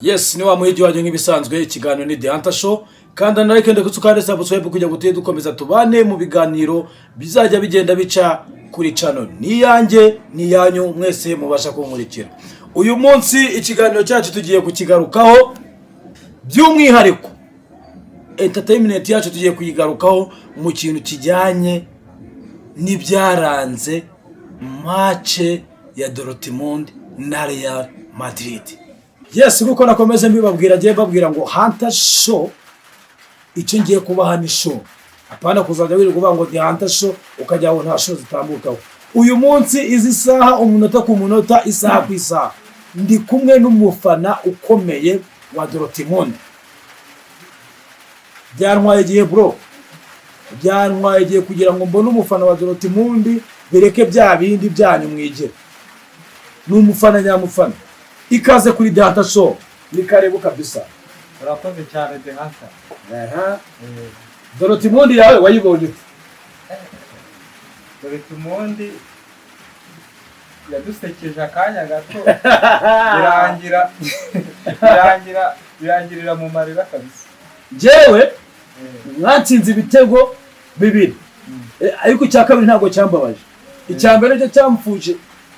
Yes, ni wa muhiji waje nk'ibisanzwe ikiganiro ni The Hunter Show kandi narekende kutsukane subscribe kujya guteye dukomeza tubane mu biganiro bizajya bigenda bica kuri channel ni yanjye ni yanyu mwese mubasha kunkurikira. Uyu munsi ikiganiro cyacu tugiye kukigarukaho by'umwihariko entertainment yacu tugiye kuyigarukaho mu kintu kijyanye n'ibyaranze match ya Dortumund na Real Madrid. Yes, kuko nakomeze mbibabwira giye babwira ngo Hunter Show icyo ngiye kubaha ni show. Apana kuzajya wiri kuvuga ngo The Hunter Show ukajya aho nta show zitambukaho. Uyu munsi izi saha umunota ku munota isaha ku isaha ndi kumwe n'umufana ukomeye wa Dortumund. Byantwaye giye bro. Byantwaye giye kugira ngo mbone umufana wa Dortumund bereke bya bindi byanyu mwigire. N'umufana nyamufana. Ikaze kuri The Hunter Show ni karibu kabisa. Urakoze cyane The Hunter. Dortumund yawe wayibonye ute? Dortumund yadusekeje akanya gato birangirira mu marira kabisa. Jewe mwatsinze ibitego bibiri. Ariko icya kabiri ntago cyambabaje. Icyambere cyo cyamfuje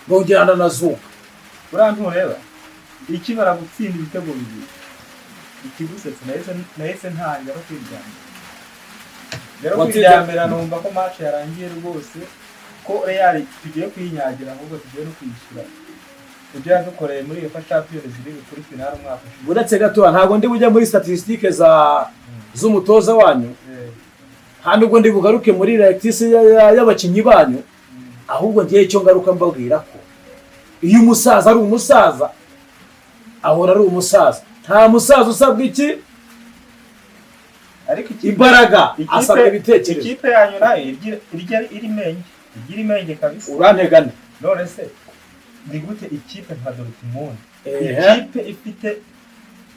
ngongera nazuka. Urantu reba ikibara gutsinda ibitego bibiri ikigusetse nahise ntangira no kwiryamira. Rero kwiryamira numva ko match yarangiye rwose ko Real tugiye kwinyagira ahubwo tugiye no kwishura kugira dukoreye muri iyo Champions League kuri final umwaka. Buretse gato ntago ndi bujya muri statistiques z'umutoza wanyu. Handi ubwo ndi bugaruke muri reactisi y'abakinyi banyu ahubwo ngiye cyo ngaruka mbabwira ko iyo umusaza ari umusaza ahora ari umusaza. Nta musaza usabwa iki? Ariko imbaraga asabwa ibitekerezo. Ikipe yanyu nayo iri menge kabisa. Urantegane. None se ndi gute ikipe nka Dortumund? Ikipe ifite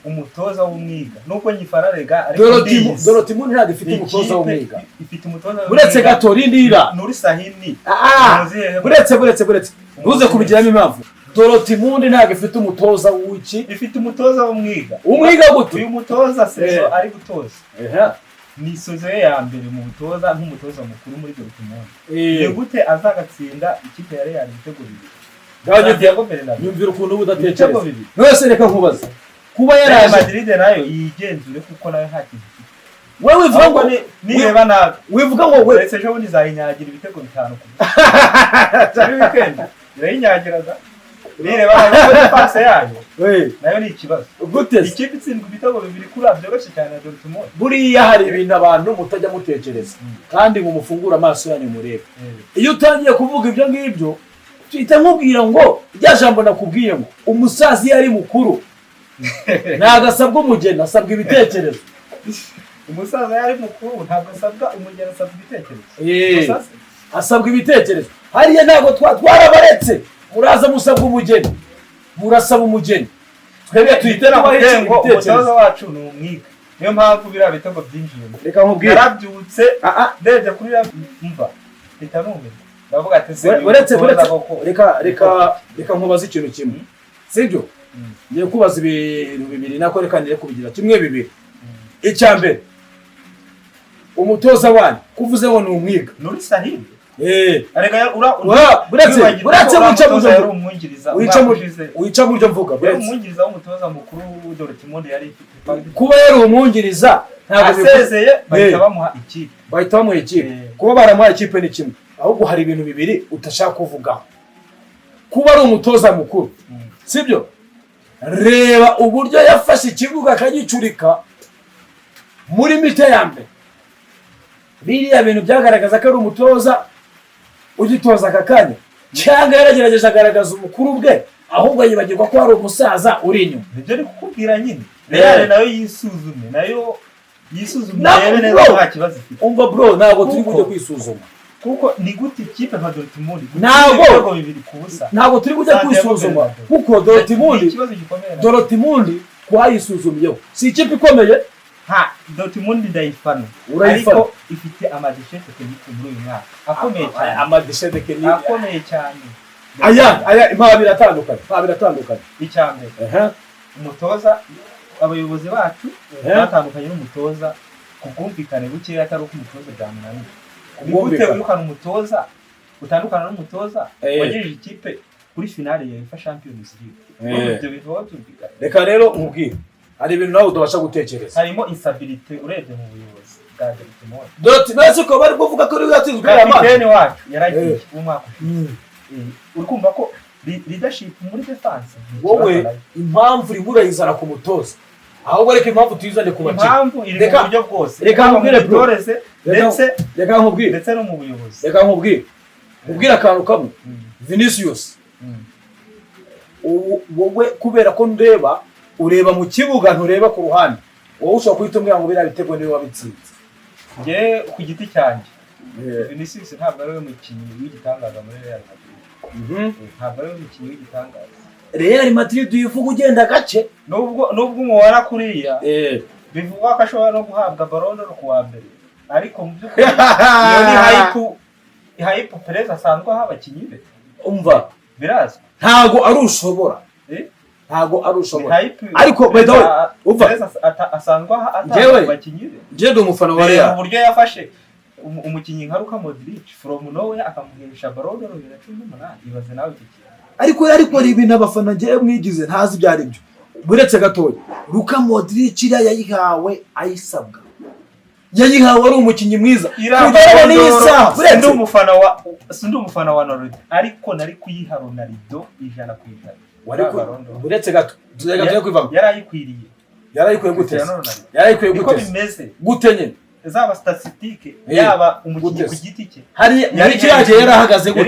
umutoza w'umwiga. Nuko nyifararega ariko Dortumund ntabwo ifite umutoza w'umwiga. Ifite umutoza. Buretse gato rindira. Nuri Sahini. Buretse. Ntuze kubigiramo impamvu. Dortumund ntabwo ifite umutoza w'iki? Ifite umutoza w'umwiga. Umwiga gute? Uyu mutoza sezo ari gutoza. Ni sezo ya mbere mu mutoza nk'umutoza mukuru muri Dortumund. Ni gute azagatsinda ikipe ya Real ibitego bibiri? Nyumvira ukuntu ubudatekereza. Nose reka nkubaza. Kuba yaraje Madrid nayo yigenzure kuko nayo hakinze. Wewe wivuga ngo nireba na wivuga ngo we ese ejo nizayinyagira ibitego 5 ku. Cyari weekend. Irayinyagiraga. Nireba na defense yayo. Nayo ni ikibazo. Gute ikipe itsindwa ibitego bibiri kuri byoroshye cyane Dortumund. Buriya hari ibintu abantu mutajya mutekereza kandi ngo mufungura amaso yanyu murebe. Iyo utangiye kuvuga ibyo ngibyo twita nkubwira ngo rya jambo nakubwiye ngo umusazi yari mukuru ntago asabwa umugeni asabwa ibitekerezo. Umusaza yari mukuru ntabwo asabwa umugeni asabwa ibitekerezo. Asabwa ibitekerezo. Hariya ntago twarabaretse muraza musabwa umugeni murasaba umugeni twebwe tuyitera ngo umutoza wacu ni umwiga. Niyo mpamvu bira bitego byinjiye. Reka nkubwire yarabyutse ndebye kuri mva bitanumwe ndavuga ati se buretse reka nkubaza ikintu kimwe sibyo ngiye kubaza ibintu bibiri nako reka nire kubigira kimwe bibiri. Icyambere umutoza wanyu kuvuze ngo ni umwiga Nuri Sahini. Arega buretse wica buryo mvuga buretse umwungiriza w'umutoza mukuru Dortumund yari ifite kuba yari umwungiriza ntabwo asezeye bahita bamuha ikipe. Kuba baramuha ikipe ni kimwe ahubwo hari ibintu bibiri utashaka kuvuga. Kuba ari umutoza mukuru sibyo reba uburyo yafashe ikibuga akagicurika muri mite ya mbere. Biriya bintu byagaragaza ko ari umutoza ugitoza akakanya cyangwa yaragerageje agaragaza umukuru bwe ahubwo yibagirwa ko hari umusaza uri inyuma. Nibyo ari kukubwira nyine Real nayo yisuzume rebe neza nta kibazo ifite. Umva bro ntabwo turi kujya kwisuzuma kuko ni gute ikipe nka Dortumund ntabwo turi kujya kwisuzuma kuko Dortumund kwayisuzumiyeho si ikipe ikomeye. Dortumund ndayifana ariko ifite amadishete technique muri uyu mwaka akomeye cyane. Amadishete technique akomeye cyane. Aya impaba biratandukanye. Icyambere umutoza abayobozi bacu batandukanye n'umutoza ku bwumvikane bukeya atari uko umutoza byamunaniye. Ni gute wirukana umutoza utandukana n'umutoza wagejeje ikipe kuri finale ya UEFA Champions League? Ibyo bintu batubwira. Reka rero nkubwire, hari ibintu nawe udabasha gutekereza. Harimo instabilité urebye mu buyobozi bwa Dortumund. Dortumund ko bari kuvuga ko yatsinzwe y'amazi. Kapiteni wacu yaragiye umwaka. Uri kumva ko leadership muri defense wowe impamvu uri burayizana ku mutoza, ahubwo reka impamvu tuyizane ku bakinnyi. Impamvu iri mu buryo bwose. Reka nkubwire Toreze reka nkubwire ndetse no mu buyobozi. Reka nkubwire ubwira akantu kamwe. Vinicius wowe kubera ko ndeba ureba mu kibuga ntureba ku ruhande, wowe ushobora kuhita umbwira ngo biriya bitego niwe wabitsinze. Nge ku giti cyanjye Vinicius ntabwo ari we mukinnyi w'igitangaza muri Real Madrid. Ntabwo ari we mukinnyi w'igitangaza. Real Madrid uyivuga ugenda gace nubwo umubara kuriya bivugwa ko ashobora no guhabwa Ballon ku wa mbere, ariko mu by'ukuri iyo ni hype Perez asanzwe aha abakinnyi be. Umva birazwi ntago ari ushobora ntago ari ushobora, ariko bedawe umva asanzwe aha abakinnyi be. Njye umufana wa Real uburyo yafashe umukinnyi nka Luka Modric from nowhere akamuhesha Ballon d'Or 2018. Ibaze nawe iki ariko ari ibintu abafana ngiye mwigize ntazi ibyo ari byo. Buretse gatoya Luka Modric yayihawe ayisabwa, yayihawe ari umukinnyi mwiza kugera n'isa. Ndi umufana wa Ronaldo, ariko nari kuyiha Ronaldo 100%. Buretse gato tuzajya kwivanga yarayikwiye gute niko bimeze gute nyine zaba statistique yaba umukinnyi ku giti cye. Hari muri cyaje yarahagaze gute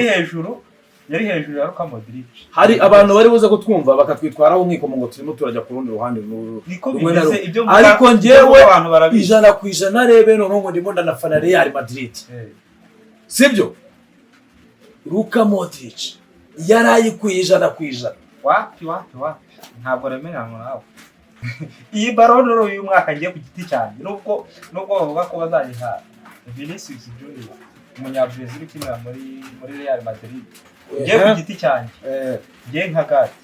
yari hejuru ya Luka Modric. Hari abantu bari buze kutwumva bakatwitwaraho nkiko ngo turimo turajya ku rundi ruhande niko bimeze ibyo. Ariko njyewe 100% rebe none ngo ndimo ndanafana Real Madrid, sibyo? Luka Modric yarayikwiye 100%. Wapi ntabwo remeranywa nawe. Iyi Ballon d'Or uyu mwaka ngiye ku giti cyane nubwo bavuga ko bazayiha Vinicius Junior umunyabrazil ukinira muri Real Madrid. Ngiye ku giti cyane ngiye nka gati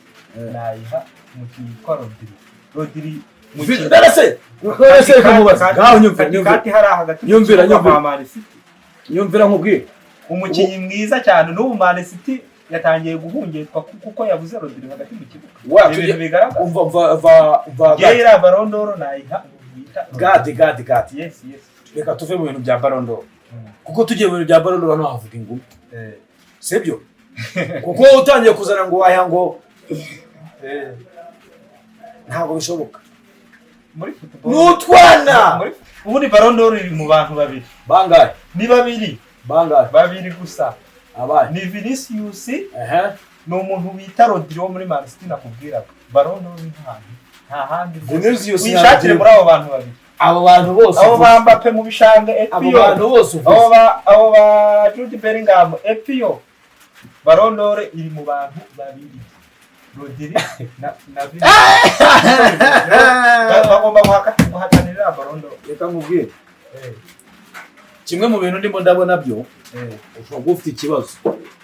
nayiha umukinnyi witwa Rodri mukinnyi darase kumubaza gaho nyumvira nkubwire umukinnyi mwiza cyane n'ubu Man City yatangiye guhungetwa kuko yabuze Rodri hagati mu kibuga. Ibintu bigaragara umva yera Ballon d'Or nayiha gadi. Yes reka tuve mu bintu bya Ballon d'Or kuko tugiye mu bintu bya Ballon d'Or no havuga ingumi, sibyo? Kuko utangiye kuzana ngo waya ngo ntabwo bishoboka muri football n'utwana. Ubundi Ballon d'Or iri mu bantu babiri. Bangahe? Ni babiri. Bangahe? Babiri gusa. Ni Vinicius ni umuntu bita Rodri wo muri Man City nakubwiraga. Ballon d'Or nta handi Vinicius yishakire muri abo bantu babiri. Abo bantu bose abo Mbappe mu bishanga Epio, abo bantu bose abo ba Jude Bellingham Epio. Ballon d'Or iri mu bantu babiri, Rodri na Vinicius. Bagomba guhatanira Ballon d'Or. Reka nkubwire kimwe mu bintu ndimo ndabona byo ushobora ufite ikibazo.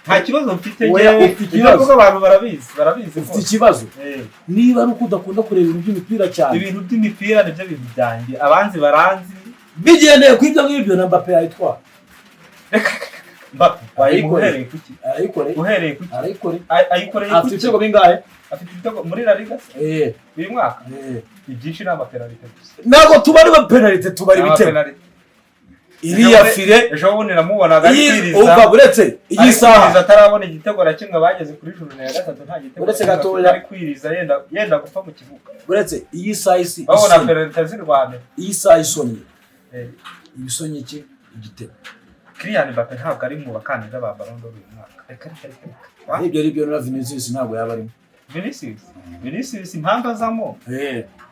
Nta kibazo mfite ngewe, ibyo abantu barabizi ufite ikibazo. Niba ari uko udakunda kureba ibintu by'imipira cyane, ibintu by'imipira nibyo bintu byanjye abanzi baranzi bigendeye ku ibyo ngibyo na Mbappe yayitwara. Mbappe wayikoreye kuki? Uhereye kuki? Ayikoreye afite ibitego bingahe? Afite ibitego muri La Liga uyu mwaka ibyinshi ni amapenalite gusa. Ntabwo tubari ba penalite, tubari ibitego. Iriya fire ejo bundi namubonaga kwiriza uva buretse iyi saha atarabona igitego na kimwe bageze kuri juru na gatatu nta gitego buretse gatoya ari kwiriza yenda gupfa mu kibuga. Buretse iyi saha isi babona penalite z'Rwanda, iyi saha isonye ibisonye iki igitego. Kylian Mbappe ntabwo ari mu bakandida ba Ballon d'Or uyu mwaka. Reka ibyo ari byo na Vinicius ntabwo yaba arimo. Vinicius impamvu azamo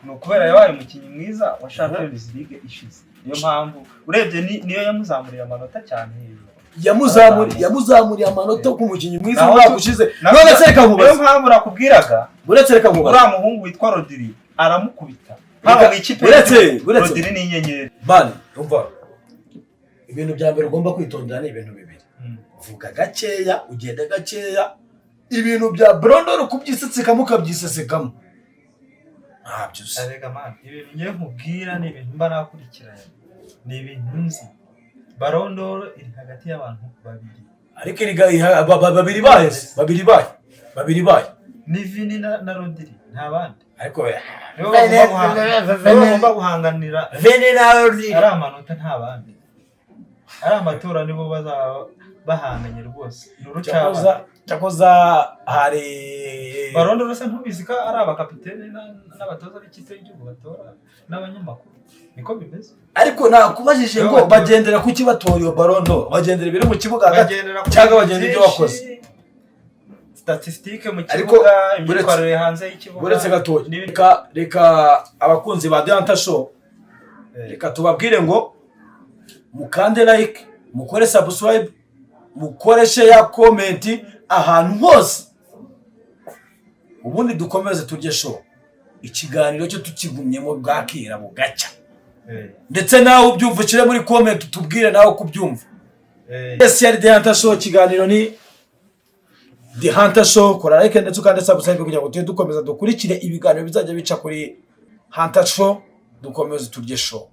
ni ukubera yabaye umukinnyi mwiza wa Champions League ishize. Niyo mpamvu urebye niyo yamuzamuriye amanota cyane hejuru. Yamuzamuriye amanota ku mukinnyi mwiza umwaka ushize. None se reka nkubaze, niyo mpamvu nakubwiraga buretse reka nkubaze uriya muhungu witwa Rodri aramukubita haba mu ikipe. Rodri ni inyenyeri bane. Umva ibintu bya mbere ugomba kwitondera ni ibintu bibiri. Vuga gakeya, ugenda gakeya. Ibintu bya Ballon d'Or kubyiseseka mukabyisesekamo ntabyo uzi. arega man ibintu ngiye nkubwira ni ibintu mba nakurikiranye ni ibintu nzi. Ballon d'Or iri hagati y'abantu babiri, ariko babiri baye ni Vini na Rodri, nta bandi. ariko nibo bagomba guhanganira Vini na Rodri ari amanota, nta bandi. Ari amatora nibo bazaba bahanganye rwose. cyakoza hari Ballon d'Or ntubizi ko ari abakapiteni n'abatoza b'ikipe y'igihugu batora n'abanyamakuru, niko bimeze. ariko nakubajije ngo bagendera kuki batora iyo Ballon d'Or, bagendera ibiri mu kibuga hagati cyangwa bagendera ibyo wakoze, statistique mu kibuga, imyitwarire hanze y'ikibuga. uretse gatoya reka abakunzi ba Danta Show reka tubabwire ngo mukande like, mukore subscribe, mukore share, comment ahantu hose, ubundi dukomeze turye show. Ikiganiro cyo tukigumyemo bwakira bugacya, ndetse nawe ubyumvukire muri comment utubwire nawe kubyumva. Yes, yari Danta Show, ikiganiro ni The Hunter Show. Kora like ndetse ukande subscribe kugira ngo dukomeza dukurikire ibiganiro bizajya bica kuri Hunter Show, dukomeze turye show.